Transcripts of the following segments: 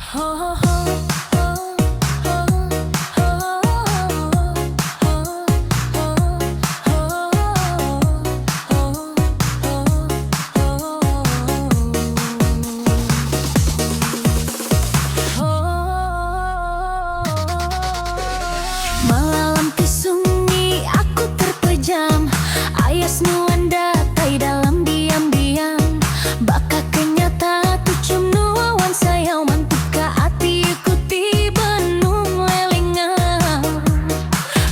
Malam ke sunyi aku terpejam, ayas nuan datai dalam diam-diam. Baka kenyata tu cium nuan sayau mantuk ke hati ikuti benung lelingan.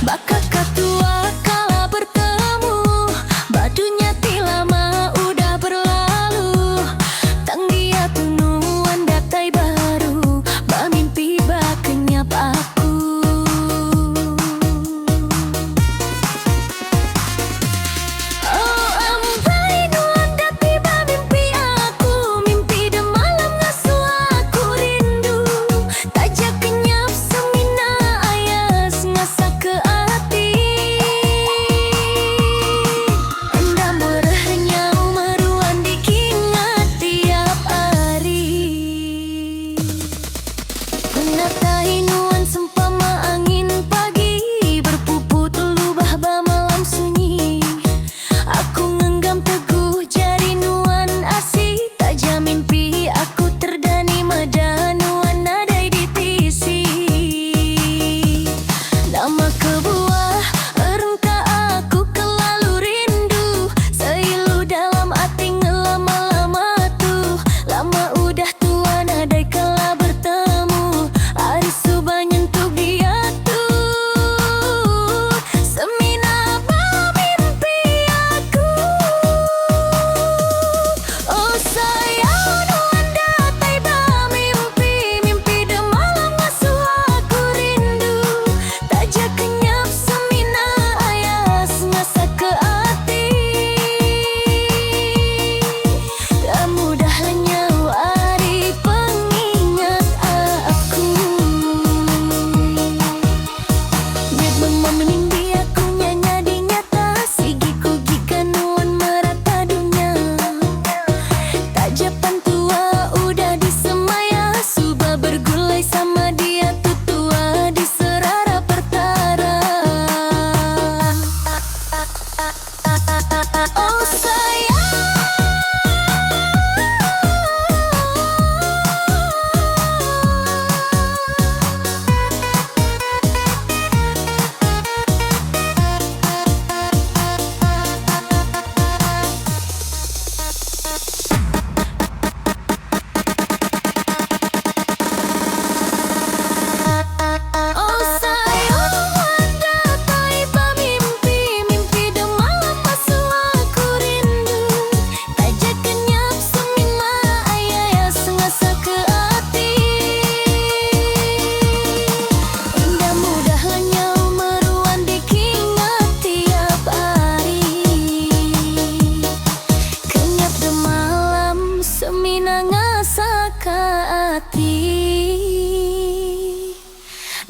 Baka katua kala bertemu, badunya ti lama udah berlalu. Tang dia tu nuan datai baru, bamimpi bakenyap aku.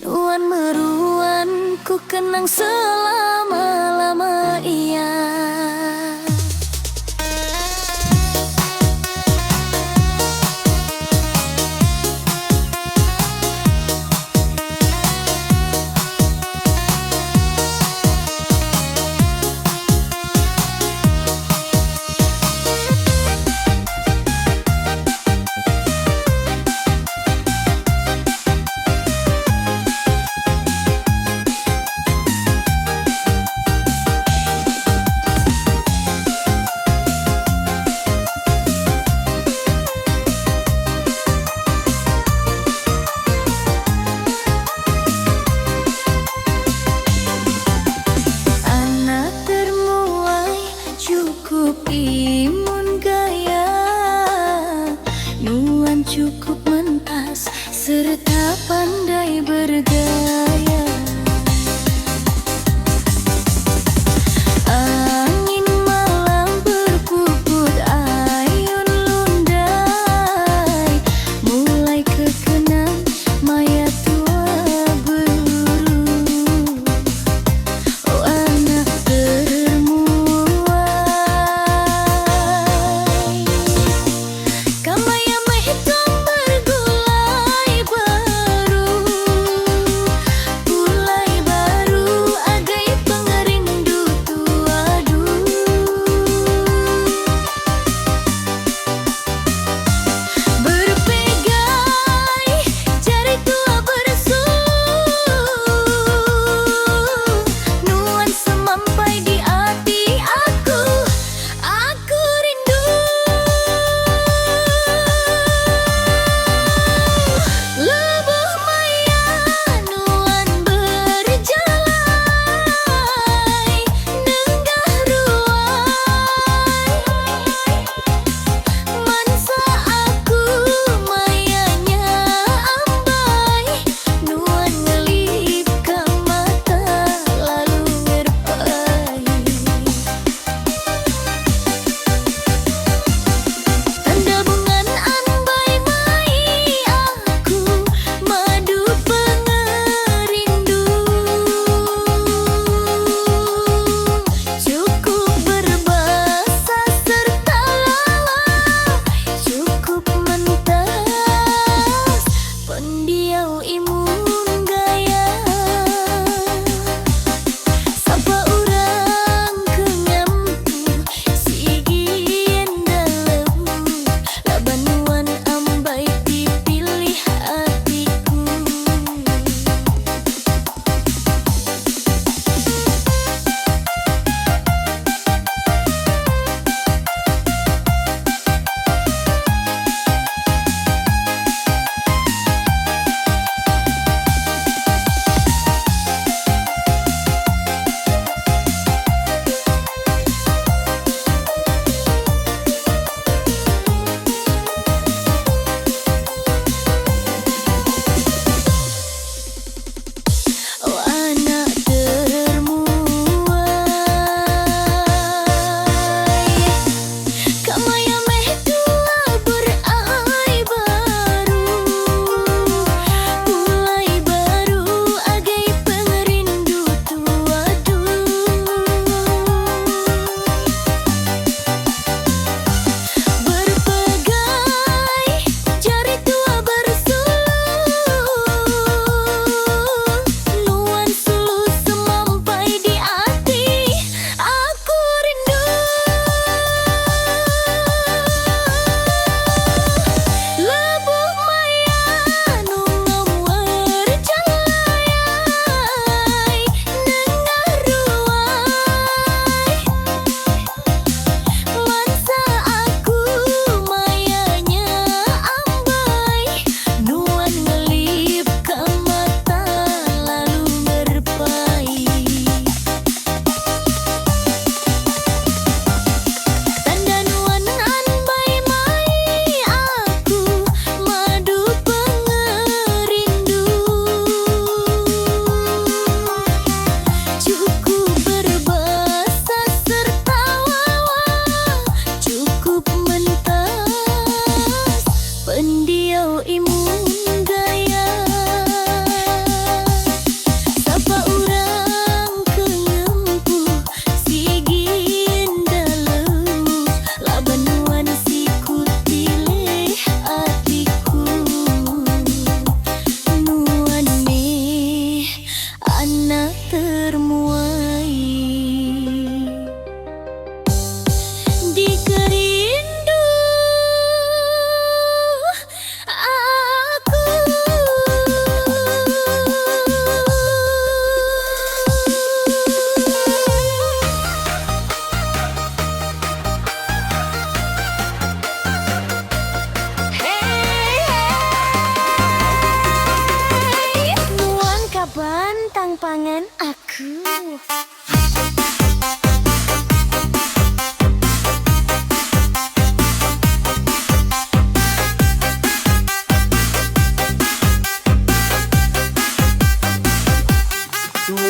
Nuan meruan ku kenang selama-lama iya. Imun gaya, nuan cukup mentas serta pandai bergaya. Angin malam berpuput ayun lundai, mulai kekenang maya tua beruru. Oh anak termuai, kamaya mah hitam bergulai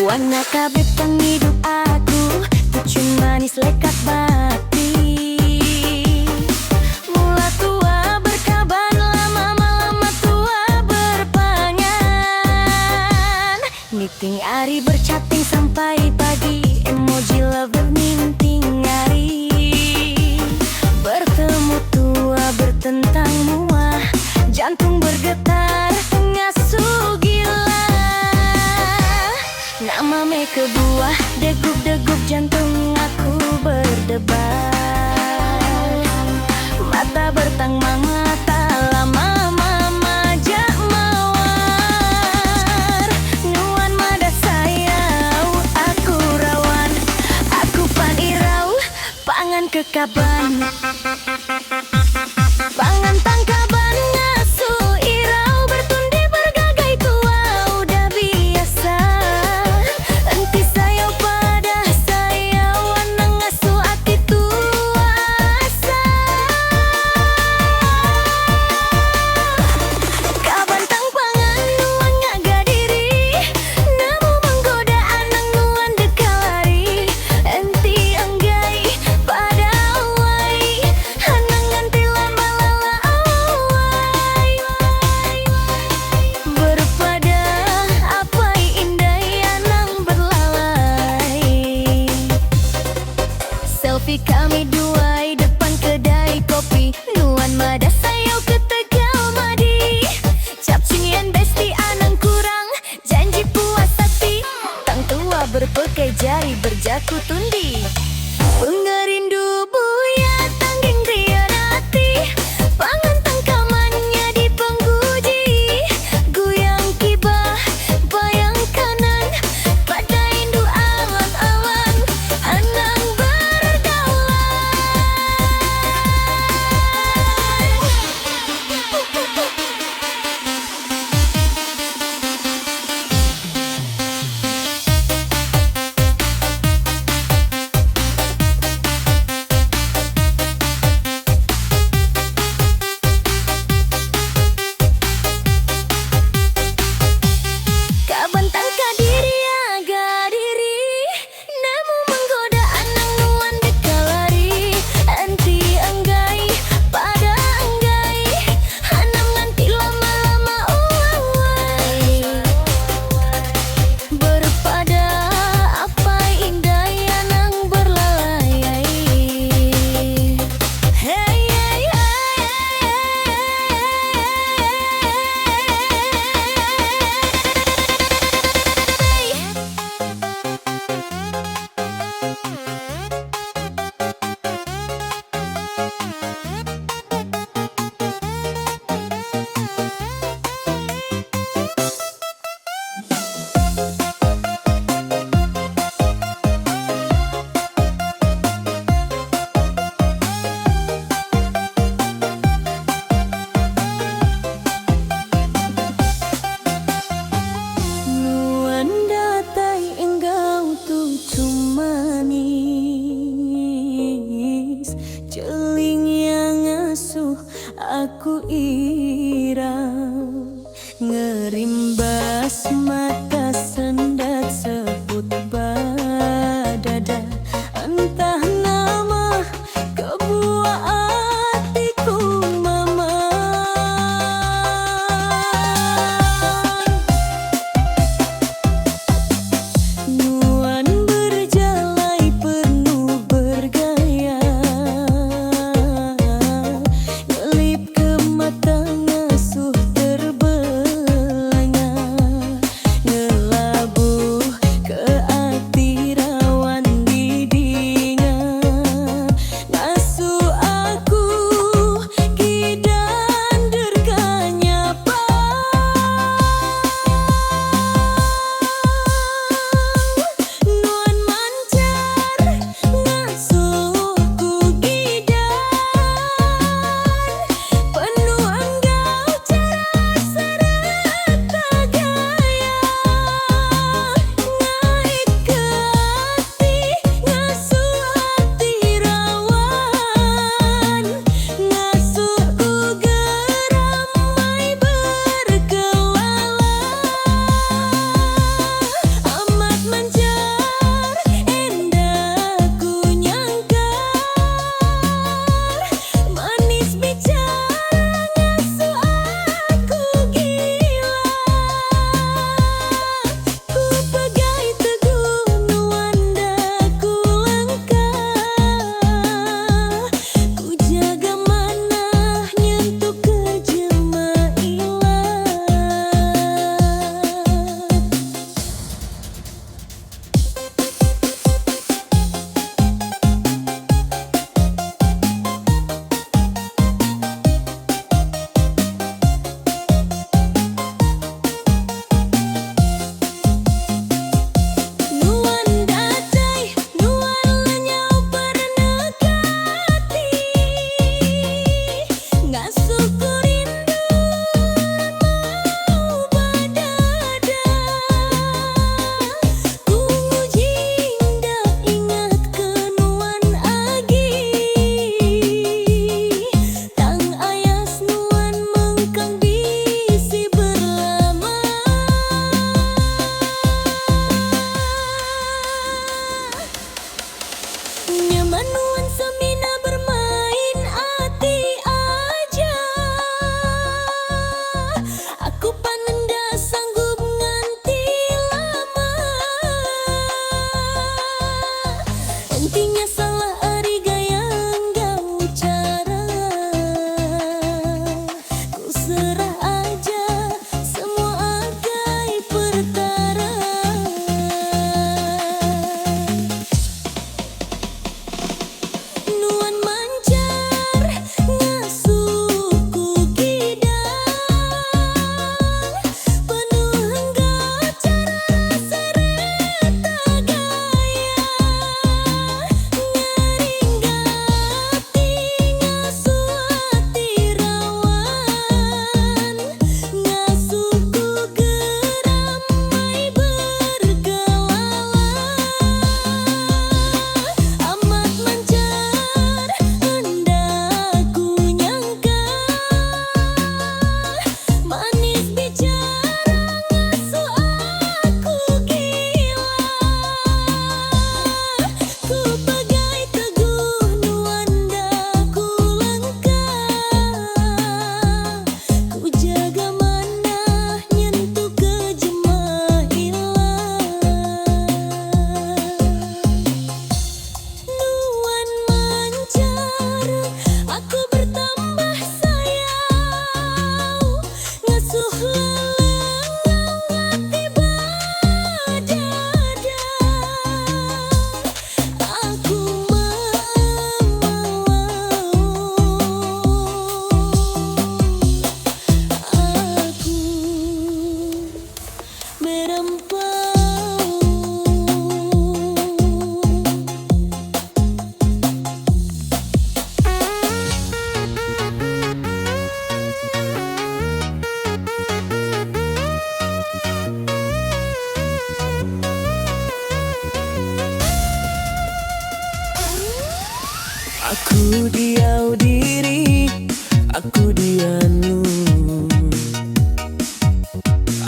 Warna kabeh kang hidup aku, pucuk manis lekat bakti. Mula tua berkaban, lama-lama tua berpangan. Meeting hari berchatting sampai pagi, emoji lover minting hari. Bertemu tua bertentang muah, jantung bergetar ngasuh gila. Nama me kebuah, degup-degup jantung aku berdebar. Mata bertang mata lama mama jak mawar. Nuan mada sayau, aku rawan, aku pan irau, pangan kekaban. Pangan tangkaban ngasuh irau, bertundi bergagai tua udah biasa. Enti sayau pada sayau, anang ngasuh hati tuasa. Kaban tang pangan nuan ngaga diri, namu menggoda anang nuan dekalari. Enti anggai pada awai, anang nganti lama-lama awai. Berpada apa indah anang berlalai. Selfie kami duai depan kedai kopi, nuan mada sayau ke Tegal Madi. Cap cungian besti anang kurang, janji puas hati. Tang tua berpekai jari berjaku tundi. Pengerindu buya tangging rianati, pangan tangkamannya di pengguji. Guyang kibah bayang kanan, pada indu awan-awan anang berdaulat. Aku diau diri, aku dianu,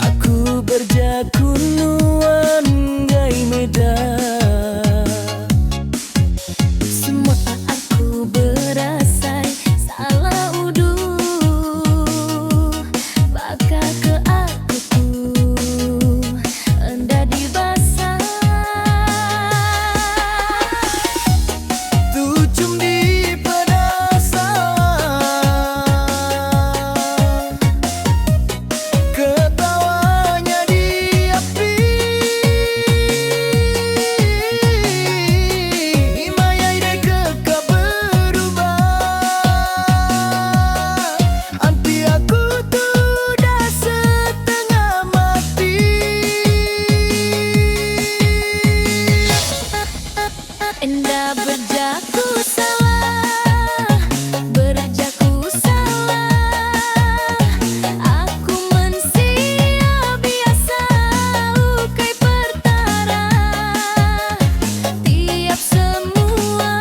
aku berjaku nuan gai medan. Semua aku berasai salah udu, baka ke aku tu enda dibasa. Tucum di pedasaan, ketawanya di api, himayai dek kekal berubah. Anti aku tuh dah setengah mati. Enda berjaku salah, berjaku salah. Aku mensia biasa ukai pertara. Tiap semua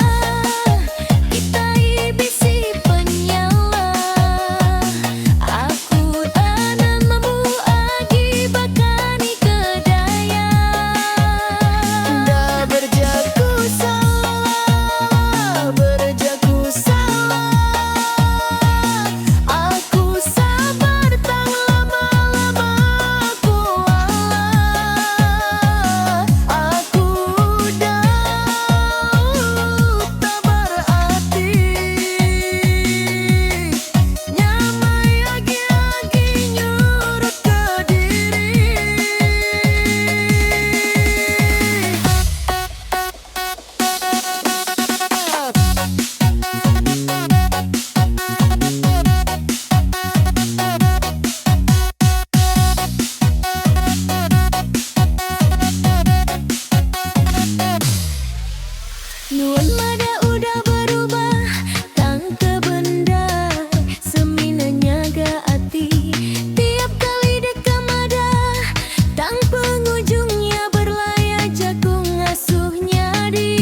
kita ibisi penyala. Aku tanam mampu agibakani kedaya. Dah berjaku salah, berjaku salah. Aku sabar tak lama-lama aku alah. Aku dah tak berarti, nyamai agi-agi nyuruh ke diri. Nuan mada udah berubah, tang ke benda seminanya ga hati. Tiap kali dekam ada, tang pengunjungnya berlayar jagung ngasuhnya di.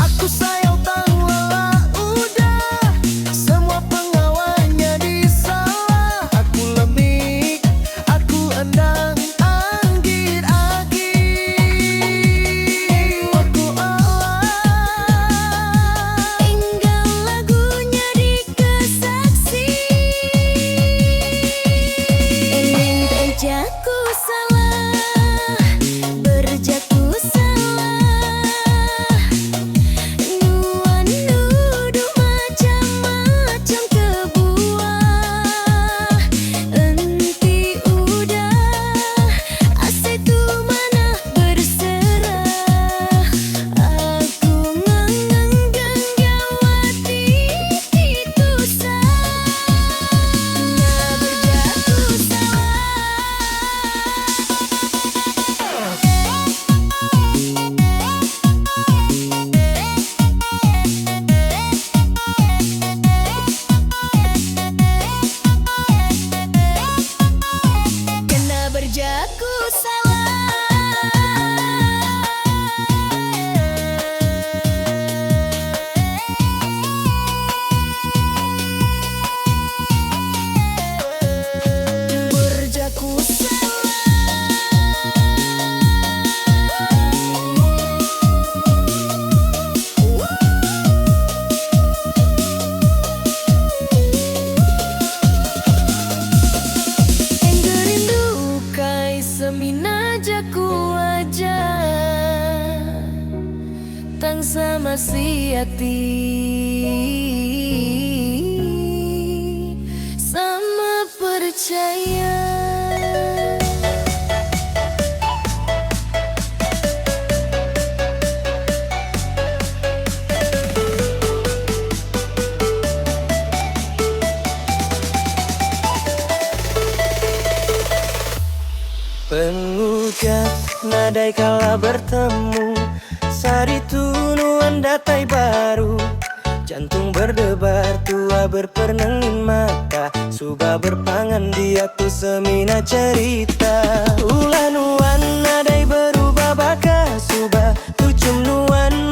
Aku sayang tahu lelah udah, semua pengawalnya disalah. Aku lemik, aku endang anggit agi. Aku alah, Enggal lagunya dikesaksi. Engeng terjaku salah, berjaku salah. Nuan nuduh macam-macam kebuah. Enti udah, ase tu mana berserah. Aku ngengeng genggawati itu sah. Berjaku kena berjaku salah. Berjaku Enggerindu kai semina jaku aja, tang sama si hati, sama percaya. Pengucap nadai kala bertemu, saritu nuan datai baru. Jantung berdebar, tua berpernengin mata, suba berpangan dia tu semina cerita. Ulah nuan nadai berubah baka suba, tucum nuan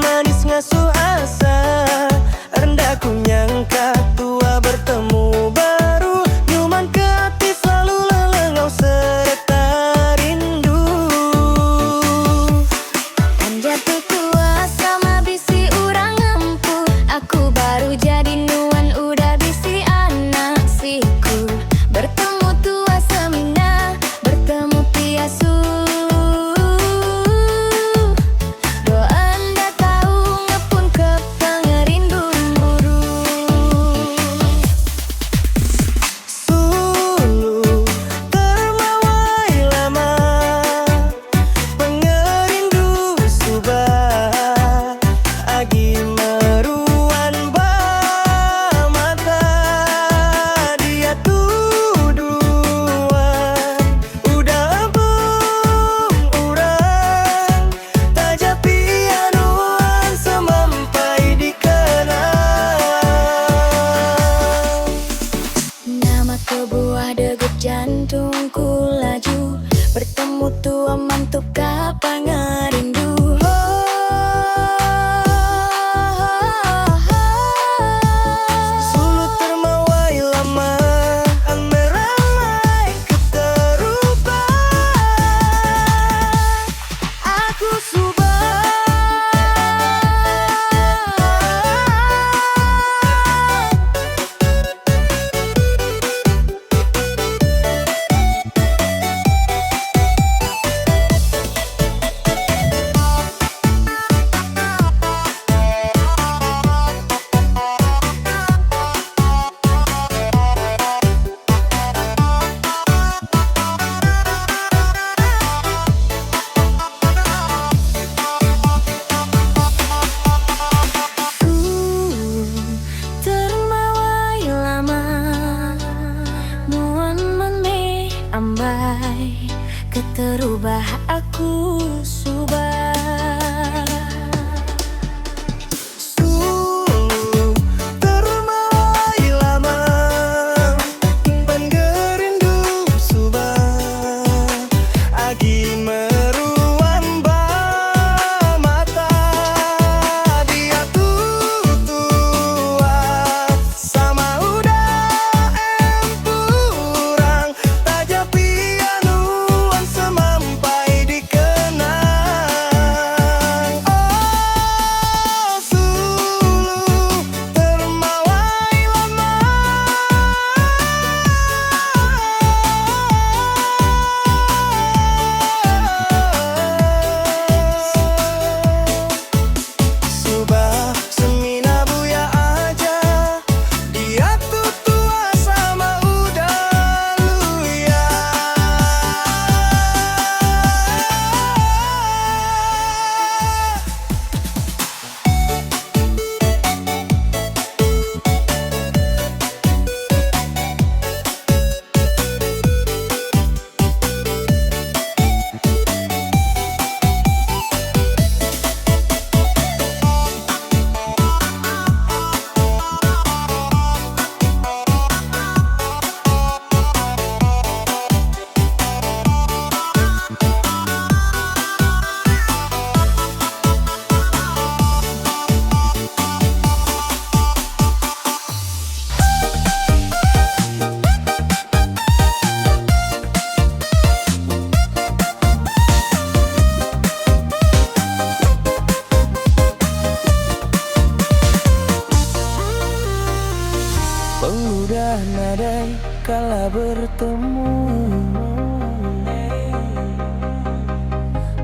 nadai kala bertemu.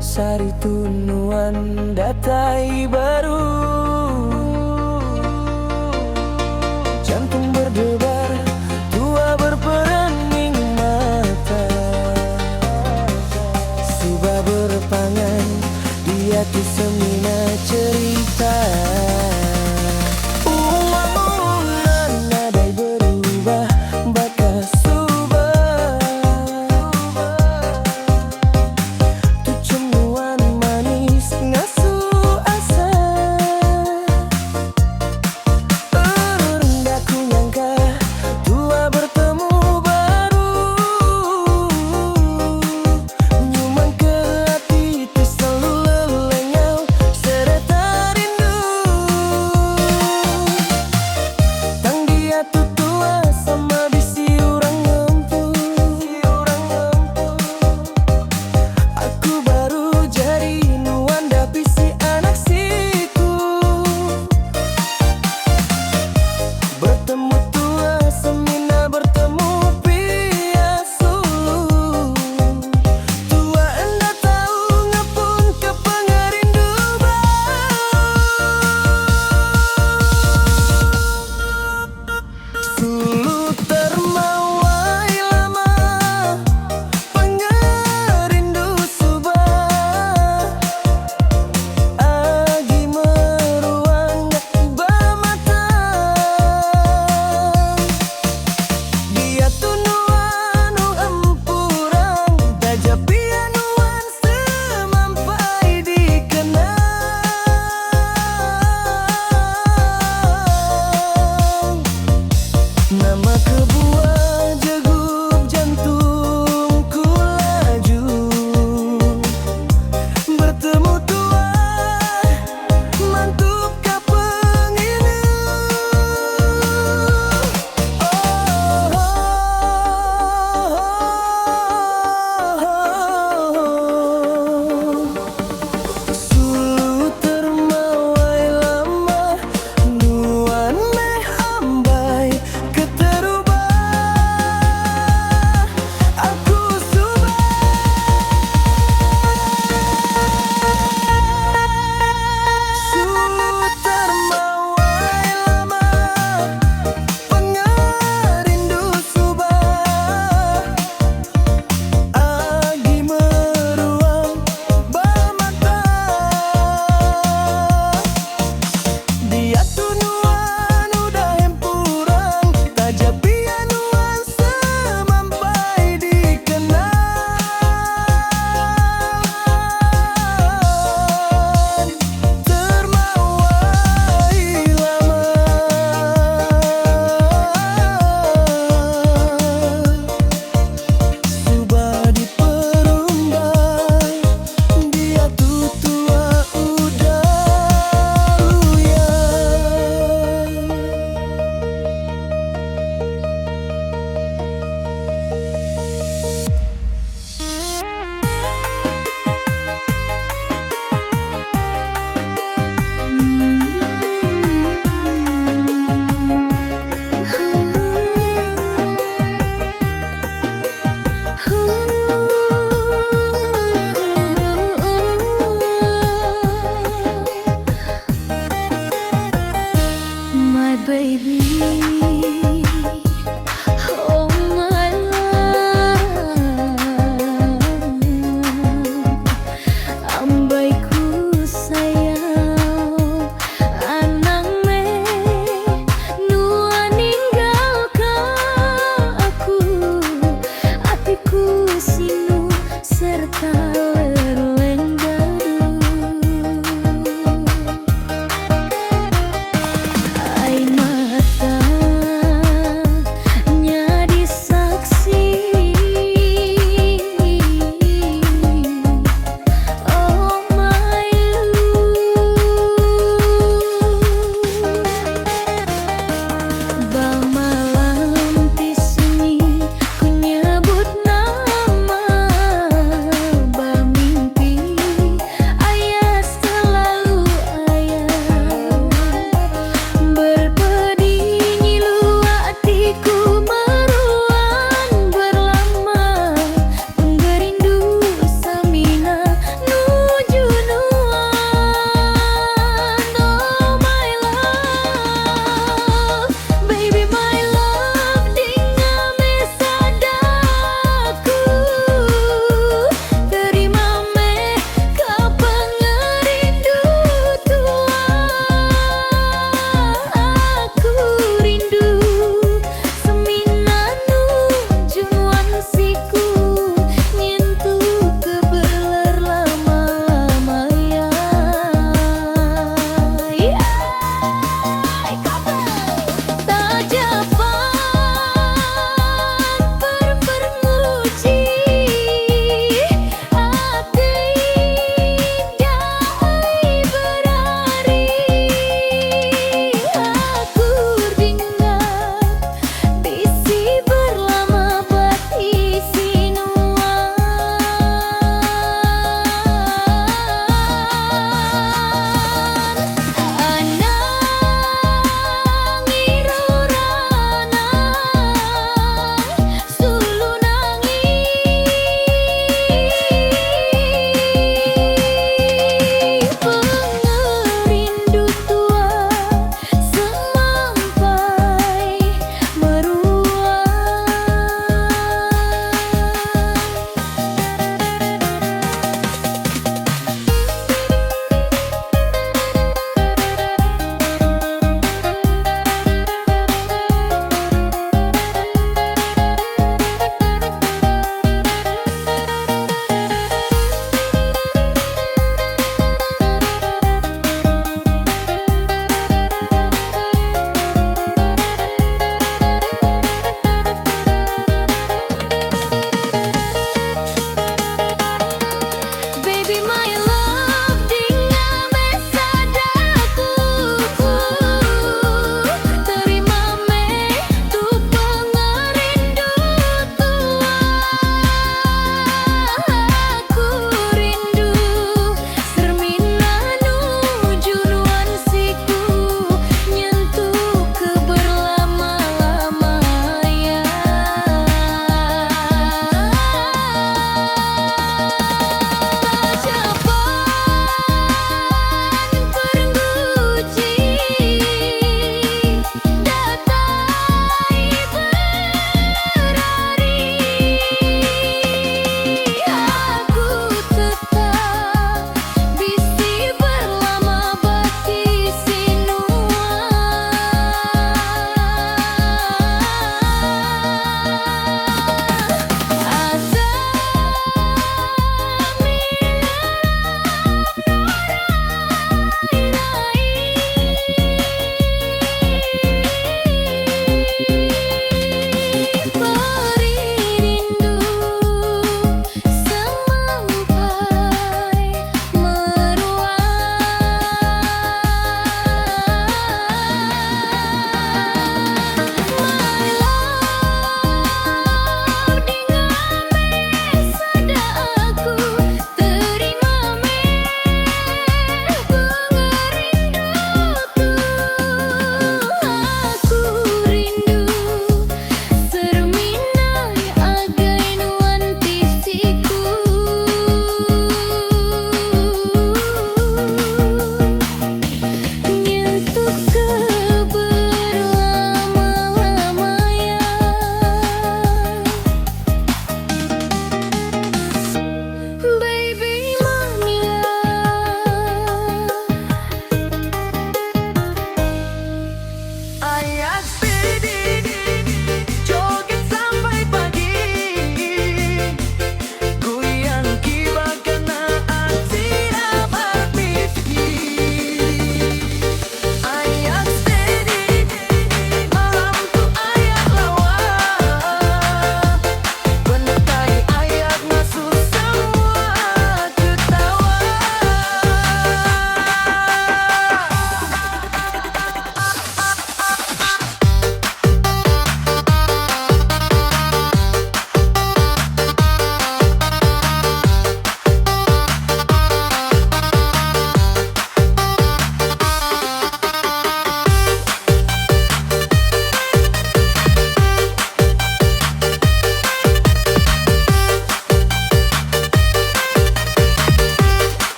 Sari tunuan datai baru. Jantung berdebar, tua berperening mata. Subah berpangan, di hati semina cerita. Nadai berubah, bakas subah. Tu cemburuan manis ngasuh asa. Rendah ku nyangka tua bertemu baru. Nyuman ke hati tu selalu lelenyau serta rindu. Tang dia tu tua sama bisi orang ngempu. Aku baru jadi nuanda bisi anak siku. Bertemu tua semina bertemu piasu. Tua enda tahu ngapun ke pengerindu Sulu termawai lama pengerindu subah. Agi meruang bamata. Dia tunuan empurang, dajapianuan semampai dikenang. Nama kebuah jegup jantungku laju. Bertemu tua mantuk ka penginu. Sulu termawai lama nuan meh ambai keterubah.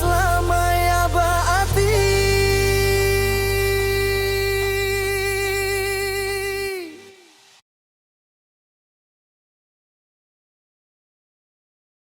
selalu